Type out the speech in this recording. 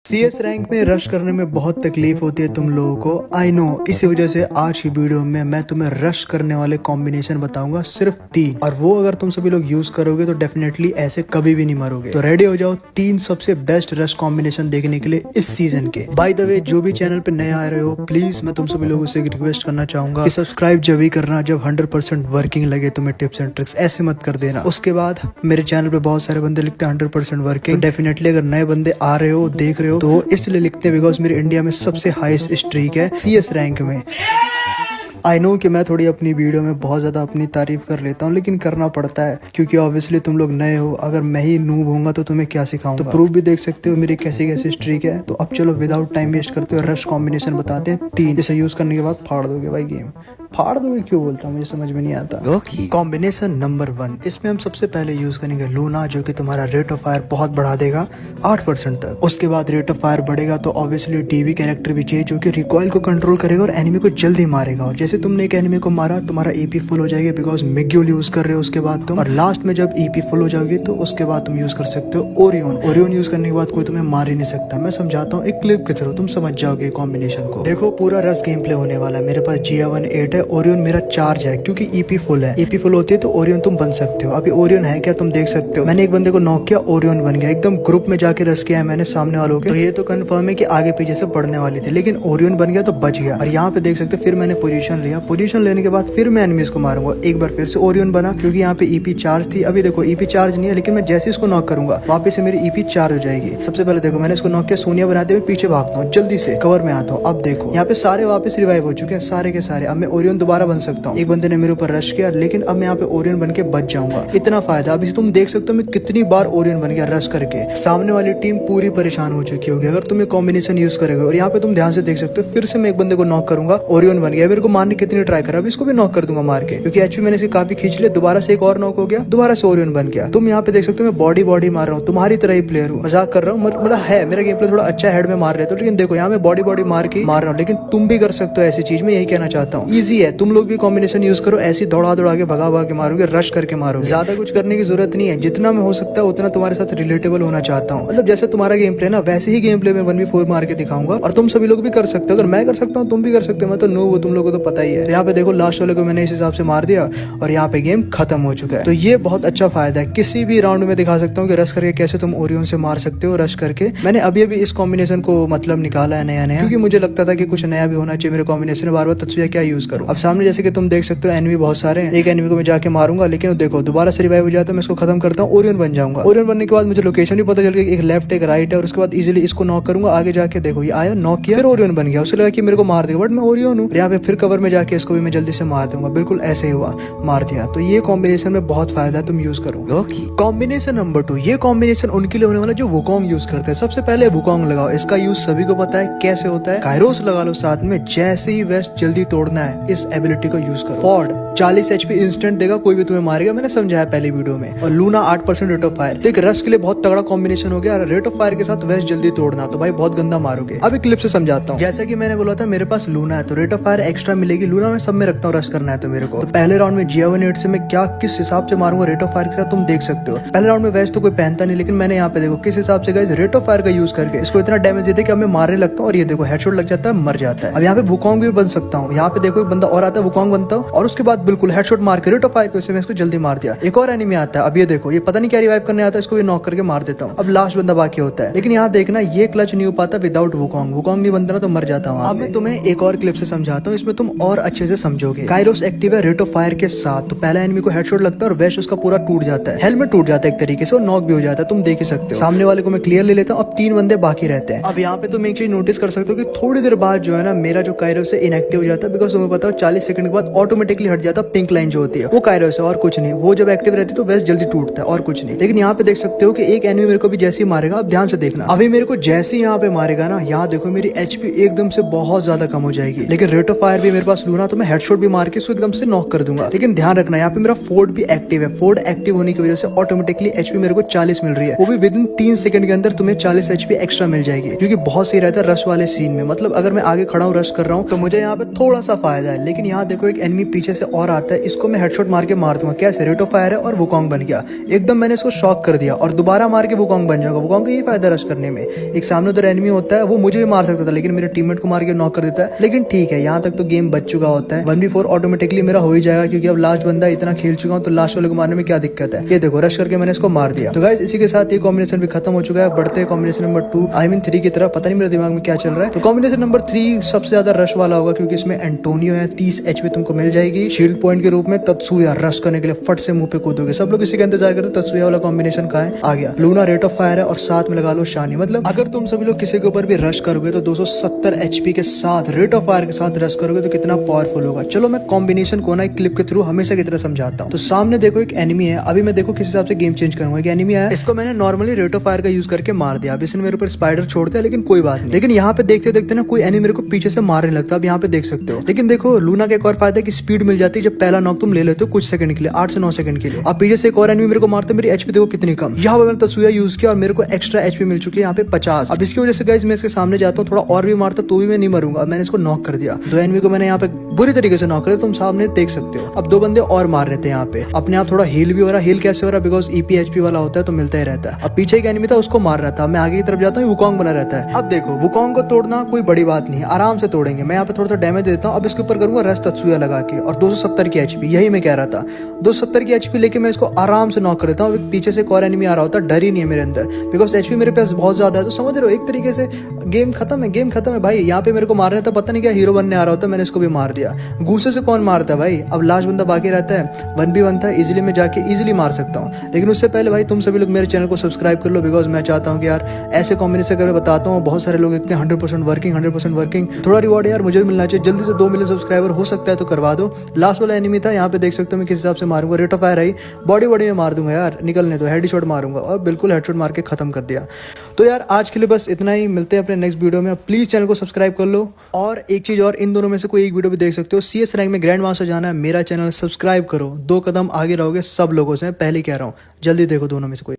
CS rank में rush करने में बहुत तकलीफ होती है तुम लोगों को, आई नो। इसी वजह से आज की वीडियो में मैं तुम्हें रश करने वाले कॉम्बिनेशन बताऊंगा, सिर्फ 3, और वो अगर तुम सभी लोग यूज करोगे तो डेफिनेटली ऐसे कभी भी नहीं मरोगे। तो रेडी हो जाओ 3 सबसे बेस्ट रश कॉम्बिनेशन देखने के लिए इस सीजन के। बाय द वे, जो भी चैनल पे नए आ रहे हो, प्लीज मैं तुम सभी लोगों से एक रिक्वेस्ट करना चाहूंगा कि सब्सक्राइब जब ही करना जब 100% वर्किंग लगे तुम्हें टिप्स एंड ट्रिक्स, ऐसे मत कर देना। उसके बाद मेरे चैनल पे बहुत सारे बंदे लिखते हैं 100% वर्किंग, डेफिनेटली अगर नए बंदे आ रहे हो, देख रहे हो, तो इसलिए लिखते हैं बिकॉज मेरे इंडिया में सबसे हाईएस्ट स्ट्रीक है CS रैंक में। आई नो कि मैं थोड़ी अपनी वीडियो में बहुत ज़्यादा अपनी तारीफ कर लेता हूँ, लेकिन करना पड़ता है क्योंकि ऑब्वियसली तुम लोग नए हो। अगर मैं ही नूब होऊंगा तो तुम्हें क्या सिखाऊंगा। तो प्रूफ भी देख सकते हो मेरी कैसी कैसी स्ट्रीक है। तो अब चलो विदाउट टाइम वेस्ट करते हुए रश कॉम्बिनेशन बताते हैं 3, जिसे यूज करने के बाद फाड़ दोगे भाई गेम। फाड़ दोगे क्यों बोलता हूँ, मुझे समझ में नहीं आता। कॉम्बिनेशन नंबर 1, इसमें हम सबसे पहले यूज करेंगे लूना, जो कि तुम्हारा रेट ऑफ फायर बहुत बढ़ा देगा 8% तक। उसके बाद रेट ऑफ फायर बढ़ेगा तो ऑब्वियसली डीवी कैरेक्टर भी चाहिए, जो कि रिकॉइल को कंट्रोल करेगा और एनिमी को जल्दी मारेगा। और जैसे तुमने एक एनिमी को मारा, तुम्हारा ईपी फुल हो जाएगी बिकॉज मिग्यूल यूज कर रहे हो उसके बाद तुम। और लास्ट में जब ईपी फुल हो जाओगी तो उसके बाद तुम यूज कर सकते हो ओरियन। ओरियन यूज करने के बाद कोई तुम्हें मार ही नहीं सकता। मैं समझाता हूँ एक क्लिप के थ्रू, तुम समझ जाओगे कॉम्बिनेशन को। देखो पूरा रस गेम प्ले होने वाला है। मेरे पास GA18 है, ओरियन मेरा चार्ज है क्योंकि ईपी फुल है। ईपी फुल होती है तो ओरियन तुम बन सकते हो। अभी ओरियन है क्या, तुम देख सकते हो। मैंने एक बंदे को नॉक किया, ओरियन बन गया। एकदम ग्रुप में जाके रस किया है मैंने सामने वालों के। तो ये तो कंफर्म है कि आगे पीछे से बढ़ने वाली थी, लेकिन ओरियन बन गया तो बच गया। और यहाँ पे देख सकते हो फिर मैंने पोजीशन लिया। पोजीशन लेने के बाद फिर मैं एनिमीज को मारूंगा। एक बार फिर से ओरियन बना क्योंकि यहाँ पे ईपी चार्ज थी। अभी देखो ईपी चार्ज नहीं है, लेकिन मैं जैसे इसको नॉक करूंगा वापस से मेरी ईपी चार्ज हो जाएगी। सबसे पहले देखो मैंने इसको नॉक किया, सोनिया बनाते हुए पीछे भागता हूँ, जल्दी से कवर में आता हूँ। अब देखो यहाँ पे सारे वापस रिवाइव हो चुके हैं, सारे के सारे। अब मैं ओरियन दोबारा बन सकता हूँ। एक बंदे ने मेरे ऊपर रश किया, लेकिन अब मैं यहाँ पे ओरियन बन के बच जाऊंगा। इतना फायदा। अभी तुम देख सकते हो मैं कितनी बार ओरियन बन गया रश करके। सामने वाली टीम पूरी परेशान हो चुकी होगी अगर तुम ये कॉम्बिनेशन यूज करोगे। और यहाँ पे तुम ध्यान से देख सकते हो फिर से मैं एक बंदे को नॉक करूंगा, ओरियन बन गया। मेरे को मारने कितनी ट्राई करा, अभी इसको भी नॉक कर दूंगा मार के, क्योंकि एचपी मैंने इसे काफी खींच लिया। दोबारा से एक और नॉक हो गया, दोबारा से ओरियन बन गया। तुम यहाँ पे देख सकते हो मैं बॉडी मार रहा हूँ, तुम्हारी तरह ही प्लेयर हूँ। मजाक कर रहा हूँ, मतलब है मेरा गेम प्ले थोड़ा अच्छा हेड में मार रहे थे, लेकिन देखो यहाँ मैं बॉडी मार के मार रहा हूँ। लेकिन तुम भी कर सकते हो ऐसी चीज, में यही कहना चाहता हूँ। ईजी है, तुम लोग भी कॉम्बिनेशन यूज करो। ऐसी दौड़ा के भगा के मारोगे, रश करके मारोगे। ज्यादा कुछ करने की जरूरत नहीं है। जितना मैं हो सकता है उतना तुम्हारे साथ रिलेटेबल होना चाहता हूँ। मतलब जैसे तुम्हारा गेम प्ले ना, वैसे ही गेम प्ले में 1v4 मार के दिखाऊंगा। और तुम सभी लोग भी कर सकते हो। अगर मैं कर सकता हूँ तुम भी कर सकते हो। मैं तो नो वो तुम लोगों को तो पता ही है। यहाँ पे देखो लास्ट वाले को मैंने इस हिसाब से मार दिया और यहाँ पे गेम खत्म हो चुका है। तो ये बहुत अच्छा फायदा है। किसी भी राउंड में दिखा सकता हूँ कि रश करके कैसे तुम ओरियन से मार सकते हो। रश करके मैंने अभी इस कॉम्बिनेशन को मतलब निकाला है नया, क्योंकि मुझे लगता था कि कुछ नया भी होना चाहिए मेरे कॉम्बिनेशन में। बार तत्सुया क्या यूज करूँ। अब सामने जैसे कि तुम देख सकते हो एनिमी बहुत सारे हैं। एक एनिमी को मैं जाके मारूंगा, लेकिन देखो दोबारा से रिवाइव हो जाता है। मैं इसको खत्म करता हूँ, ओरियन बन जाऊंगा। ओरियन बनने के बाद मुझे लोकेशन भी पता चल गई, एक लेफ्ट एक राइट है। और उसके बाद इजीली इसको नॉक करूंगा। आगे जाके देखो ये आया, नॉक किया, फिर ओरियन बन गया। उसे लगा कि मेरे को मार देगा, बट मैं ओरियन हूँ। यहाँ पे फिर कवर में जाके इसको भी मैं जल्दी से मार दूंगा। बिल्कुल ऐसे ही हुआ, मार दिया। तो ये कॉम्बिनेशन में बहुत फायदा है, तुम यूज करो। कॉम्बिनेशन नंबर 2, ये कॉम्बिनेशन उनके लिए होने वाला जो वुकोंग यूज करते हैं। सबसे पहले वुकोंग लगाओ। इसका यूज सभी को पता है कैसे होता है। कायरोस लगा लो साथ में। जैसे ही वेस्ट जल्दी तोड़ना है, इस एबिलिटी को यूज करो। फॉर्ड 40 HP इंस्टेंट देगा, कोई भी तुम्हें मारेगा। मैंने समझाया पहले वीडियो में। और लूना 8% रेट ऑफ फायर। तो एक रश के लिए बहुत तगड़ा कॉम्बिनेशन हो गया। रेट ऑफ फायर के साथ वेस्ट जल्दी तोड़ना, तो भाई बहुत गंदा मारोगे। अभी क्लिप से समझाता हूँ। जैसा कि मैंने बोला था मेरे पास लूना है तो रेट ऑफ फायर एक्स्ट्रा मिलेगी। लूना मैं सब में रखता हूँ रश करना है तो मेरे को। तो पहले राउंड में GA18 से मैं क्या किस हिसाब से मारूंगा रेट ऑफ फायर के साथ, तुम देख सकते हो। पहले राउंड में वेस्ट तो कोई पहनता नहीं, लेकिन मैंने यहाँ पे देखो किस हिसाब से गाइस रेट ऑफ फायर का यूज करके इसको इतना डैमेज देते कि अब मैं मारने लगता हूँ। और ये देखो हेडशॉट लग जाता है, मर जाता है। अब यहाँ पे वुकोंग भी बन सकता हूँ। यहाँ पे देखो एक बंदा और आता है, वुकोंग बनता हूँ और उसके बाद बिल्कुल हेडशॉट मार के रेट ऑफ फायर से मैं इसको जल्दी मार दिया। एक और एनिमी आता है। अब ये देखो ये पता नहीं क्या रिवाइव करने आता है, इसको भी नॉक करके मार देता हूँ। अब लास्ट बंदा बाकी होता है, लेकिन यहाँ देखना ये क्लच नहीं हो पाता विदाउट वुकोंग। वुकोंग नहीं बनता ना तो मर जाता हूँ। अब मैं तुम्हें एक और क्लिप से समझाता हूँ, इसमें तुम और अच्छे से समझोगे। कायरोस एक्टिव है रेट ऑफ फायर के साथ। तो पहला एनिमी को हेडशॉट लगता है और वेस्ट उसका पूरा टूट जाता है, हेलमेट टूट जाता है एक तरीके से, और नॉक भी हो जाता है। तुम देख ही सकते हो। सामने वाले को मैं क्लियर ले लेता हूँ। अब 3 बंदे बाकी रहते हैं। अब यहाँ पे तुम एक चीज नोटिस कर सकते हो कि थोड़ी देर बाद जो है ना मेरा जो कायरोस है इनएक्टिव हो जाता है। बिकॉज तुम्हें पता हो 40 सेकंड के बाद ऑटोमेटिकली हट जाता है पिंक लाइन जो होती है, वो कायरोस है और कुछ नहीं। वो जब एक्टिव रहती है तो वेस्ट जल्दी टूटता है और कुछ नहीं। लेकिन यहाँ पे देख सकते हो कि एक एनिमी मेरे को भी जैसे ही मारेगा, अब ध्यान से देखना, अभी मेरे को जैसे ही यहाँ पे मारेगा ना, यहाँ देखो मेरी HP एकदम से बहुत ज्यादा कम हो जाएगी। लेकिन रेट ऑफ फायर भी मेरे पास लूना, तो मैं हेडशॉट भी मार के इसको एकदम से नॉक कर दूंगा। लेकिन ध्यान रखना यहाँ पे मेरा फोर्ड भी एक्टिव है। फोर्ड एक्टिव होने की वजह से ऑटोमेटिकली HP मेरे को 40 मिल रही है। वो भी विद इन 3 सेकंड के अंदर तुम्हें 40 HP एक्स्ट्रा मिल जाएगी, जो कि बहुत सही रहता है रश वाले सीन में। मतलब अगर मैं आगे खड़ा हूँ रश कर रहा हूँ तो मुझे यहाँ पे थोड़ा सा फायदा है। लेकिन यहाँ देखो एक एनिमी पीछे से और आता है, इसको मैं हेडशॉट मार के मार दूंगा। कैसे? रेट ऑफ फायर है और वुकोंग बन गया एकदम। मैंने इसको शॉक कर दिया और दोबारा मार के वुकोंग बन जाएगा। वुकोंग का ये फायदा रश करने में, एक सामने उधर एनिमी होता है, वो मुझे भी मार सकता था लेकिन मेरे टीममेट को मार के नॉक कर देता है। लेकिन ठीक है, यहाँ तक तो गेम बच चुका होता है। 1v4 ऑटोमेटिकली मेरा हो ही जाएगा क्योंकि अब लास्ट बंदा इतना खेल चुका हूँ, तो लास्ट वाले को मारने में क्या दिक्कत है। ये देखो रश करके मैंने इसको मार दिया। तो गाइस इसी के साथ ये कॉम्बिनेशन भी खत्म हो चुका है। बढ़ते हैं कॉम्बिनेशन नंबर 2 आई मीन 3 की तरफ। पता नहीं मेरे दिमाग में क्या चल रहा है। तो कॉम्बिनेशन नंबर 3 सबसे ज्यादा रश वाला होगा क्योंकि इसमें एंटोनियो है, 30 HP तुमको मिल जाएगी शील्ड पॉइंट के रूप में। तत्सुया रश करने के लिए फट से मुंह पे कूदोगे। सब लोग इसी का इंतजार करते। तत्सुया वाला कॉम्बिनेशन का है, आ गया। लूना रेट ऑफ फायर है और साथ में लगा लो शानी। मतलब अगर तुम सभी लोग किसी के ऊपर भी रश करोगे तो 270 HP के साथ रेट ऑफ फायर के साथ रश करोगे तो कितना पावरफुल होगा। चलो मैं कॉम्बिनेशन को ना एक क्लिप के थ्रू हमेशा की तरह समझाता हूँ। तो सामने देखो एक एनिमी है। अभी मैं देखो किस हिसाब से गेम चेंज करूंगा। एक एनिमी है, इसको मैंने नॉर्मली रेट ऑफ फायर का यूज करके मार दिया। अब इसने मेरे ऊपर स्पाइडर छोड़ दिया लेकिन कोई बात नहीं। लेकिन यहाँ पे देखते देखते ना कोई एनिमी मेरे को पीछे से मारने लगता है। अब यहाँ पे देख सकते हो। लेकिन देखो लूना का एक और फायदा है कि स्पीड मिल जाती है जब पहला नॉक तुम ले लेते हो कुछ सेकंड के लिए, 8 से 9 सेकंड के लिए। अब पीछे से एक और एनिमी मेरे को मारते, मेरी एचपी देखो कितनी कम। यहाँ पे मैंने तत्सुया यूज किया और मेरे को एक्स्ट्रा एचपी मिल चुकी है यहाँ पे 50। अब इसकी वजह से गाइस मैं इसके सामने जाता हूँ, थोड़ा और भी मारता तो भी मैं नहीं मरूंगा। अब मैंने इसको नॉक कर दिया। 2 एनिमी को मैंने यहाँ पे बुरी तरीके से नॉक कर दिया, तुम सामने देख सकते हो। अब 2 बंदे और मार रहे थे यहाँ पे। अपने आप थोड़ा हील भी हो रहा। हील कैसे हो रहा? बिकॉज ईपी एचपी वाला होता है तो मिलता ही रहता है। अब पीछे एक एनिमी था, उसको मार रहा था। मैं आगे की तरफ जाता हूँ, वुकोंग बना रहता है। अब देखो वुकोंग को तोड़ना कोई बड़ी बात नहीं है, आराम से तोड़ेंगे। मैं यहाँ पे थोड़ा सा डैमेज देता हूँ। अब इसके ऊपर करूंगा रस तत्सुया लगा के और 270 की एचपी, यही मैं कह रहा था। 270 की एचपी लेके मैं इसको आराम से नॉक कर देता हूँ। पीछे से एक और एनिमी आ रहा होता है, डर ही नहीं है मेरे अंदर बिकॉज एचपी मेरे पास बहुत ज्यादा है। तो समझ रहे हो एक तरीके से गेम खत्म है, गेम खत्म है भाई। यहाँ पे मेरे को मारने था, पता नहीं क्या हीरो बनने आ रहा होता, मैंने इसको भी मार दिया। गुस्से से कौन मारता है भाई? अब लास्ट बंदा बाकी रहता है, 1v1 था, इजीली मैं जाके इजीली मार सकता हूँ। लेकिन उससे पहले भाई तुम सभी लोग मेरे चैनल को सब्सक्राइब कर लो बिकॉज मैं चाहता हूँ कि यार ऐसे कॉम्बिनेशन अगर बताता हूँ, बहुत सारे लोग इतने 100% वर्किंग, थोड़ा रिवॉर्ड यार मुझे भी मिलना चाहिए। जल्दी से 2 मिलियन सब्सक्राइबर हो सकता है तो करवा दो। लास्ट वाला एनिमी था, यहाँ पे देख सकते हो मैं किस हिसाब से मारूंगा। Rate of fire I, body में मार दूंगा यार, निकलने तो हेडशॉट मारूंगा और बिल्कुल हेडशॉट मार के खत्म कर दिया। तो यार आज के लिए बस इतना ही, मिलते हैं अपने नेक्स्ट वीडियो में। प्लीज चैनल को सब्सक्राइब कर लो। और एक चीज और, इन दोनों में से कोई एक वीडियो भी देख सकते हो। CS रैंक में ग्रैंड मास्टर जाना है, मेरा चैनल सब्सक्राइब करो, 2 कदम आगे रहोगे सब लोगों से, पहले कह रहा हूँ। जल्दी देखो दोनों में से कोई।